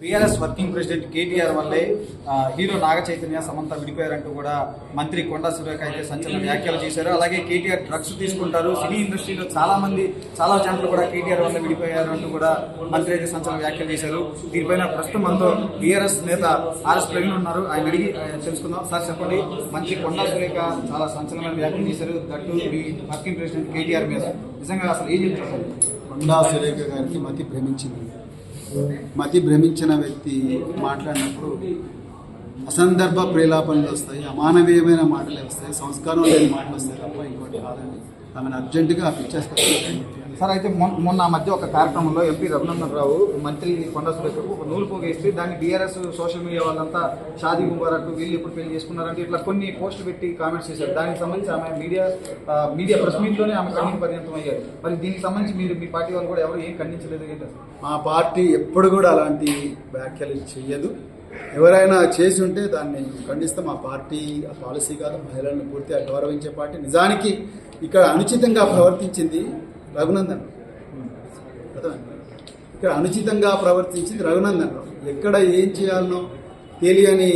BRS working president KTR వల్లే hero Naga Chaitanya Samantha విడిపోయారంటూ కూడా మంత్రి కొండా సురేఖ అయితే సంచలన వ్యాఖ్యలు చేశారు. అలాగే కేటీఆర్ డ్రగ్స్ తీసుకుంటారు, సినీ ఇండస్ట్రీలో చాలా ఛానళ్ళు కూడా కేటీఆర్ వల్ల విడిపోయారు అంటూ కూడా మంత్రి అయితే సంచలన వ్యాఖ్యలు చేశారు. దీనిపైన ప్రస్తుతం మనతో బీఆర్ఎస్ నేత ఆర్ఎస్ ప్రవీణ్ ఉన్నారు. ఆయన అడిగి తెలుసుకుందాం. సార్ చెప్పండి, మంత్రి కొండా సురేఖ చాలా సంచలనమైన వ్యాఖ్యలు చేశారు, that me working president KTR మీద. నిజంగా అసలు ఏం చెప్తారు? కొండా సురేఖ గారికి మతి భ్రమించిన వ్యక్తి మాట్లాడినప్పుడు అసందర్భ ప్రేలాపనలు వస్తాయి, అమానవీయమైన మాటలు వస్తాయి, సంస్కారం లేని మాటలు వస్తాయి తప్ప ఇంకోటి కాదండి. ఆమెను అర్జెంటుగా పిచ్చేస్తారు. సార్, అయితే మొన్న మధ్య ఒక కార్యక్రమంలో ఎంపీ రఘునందన్ రావు మంత్రి కొండా సురేఖకు ఒక నూలు పోగేసి దాన్ని బీఆర్ఎస్ సోషల్ మీడియా వాళ్ళంతా షాదీ ముబారక్ వీళ్ళు ఎప్పుడు పెళ్లి చేసుకున్నారంటే ఇట్లా కొన్ని పోస్టులు పెట్టి కామెంట్స్ చేశారు. దానికి సంబంధించి ఆమె మీడియా ప్రెస్ మీట్లోనే ఆమె కన్నీటి పర్యంతం అయ్యారు. మరి దీనికి సంబంధించి మీరు మీ పార్టీ వాళ్ళు కూడా ఎవరు ఏం ఖండించలేదు కదా? మా పార్టీ ఎప్పుడు కూడా అలాంటి వ్యాఖ్యలు చేయదు. ఎవరైనా చేసి ఉంటే దాన్ని ఖండిస్తే మా పార్టీ పాలసీ కాదు. మహిళలను పూర్తిగా గౌరవించే పార్టీ. నిజానికి ఇక్కడ అనుచితంగా ప్రవర్తించింది రఘునందన్. ఇక్కడ అనుచితంగా ప్రవర్తించింది రఘునందన్ రావు. ఎక్కడ ఏం చేయాలనో తెలియని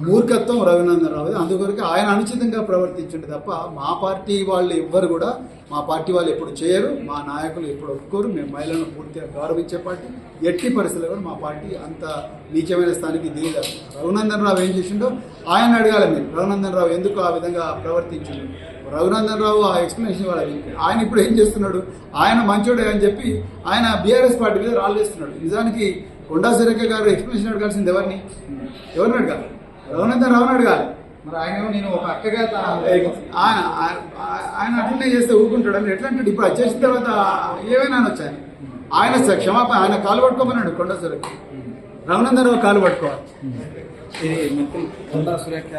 మూర్ఖత్వం రఘునందన్ రావు. అందుకొరకు ఆయన అనుచితంగా ప్రవర్తించింది తప్ప మా పార్టీ వాళ్ళు ఎవ్వరు కూడా మా పార్టీ వాళ్ళు ఎప్పుడు చేయరు, మా నాయకులు ఎప్పుడు ఒప్పుకోరు. మేము మహిళలను పూర్తిగా గౌరవించే పార్టీ. ఎట్టి పరిస్థితుల్లో కూడా మా పార్టీ అంత నీచమైన స్థానికి దిగదు. రఘునందన్ రావు ఏం చేసిండో ఆయన అడగాలి మీరు. రఘునందన్ రావు ఎందుకు ఆ విధంగా ప్రవర్తించిండు? రఘునందన్ రావు ఆ ఎక్స్ప్లెనేషన్ వాళ్ళకి. ఆయన ఇప్పుడు ఏం చేస్తున్నాడు? ఆయన మంచోడే అని చెప్పి ఆయన బీఆర్ఎస్ పార్టీ మీద రాళ్ళేస్తున్నాడు. నిజానికి కొండా సురేఖ గారు ఎక్స్ప్లెనేషన్ అడగాల్సింది ఎవరిని అడగాలి? రఘునందన్ రావుని అడగాలి. మరి ఆయన నేను ఒక అక్కగా ఆయన అటెండ్ చేస్తే ఊరుకుంటాడు అని ఎట్లా అంటాడు? ఇప్పుడు అది చేసిన తర్వాత ఏమైనా వచ్చాయి ఆయన క్షమాపణ ఆయన కాలు పట్టుకోమన్నాడు కొండా సురేఖ. రఘునందన్ రావు కాలు పట్టుకోవాలి. ఇది మంత్రి కొండా సురేఖ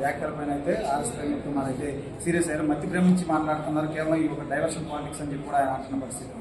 వ్యాఖ్యల పైన అయితే ఆర్ఎస్ ప్రవీణ్ కుమార్ అయితే సీరియస్ అయ్యారు. మధ్య ప్రేమించి మాట్లాడుతున్నారు, కేవలం ఈ ఒక డైవర్షన్ పాలిటిక్స్ అని చెప్పి కూడా ఆయన అంటున్న పరిస్థితి.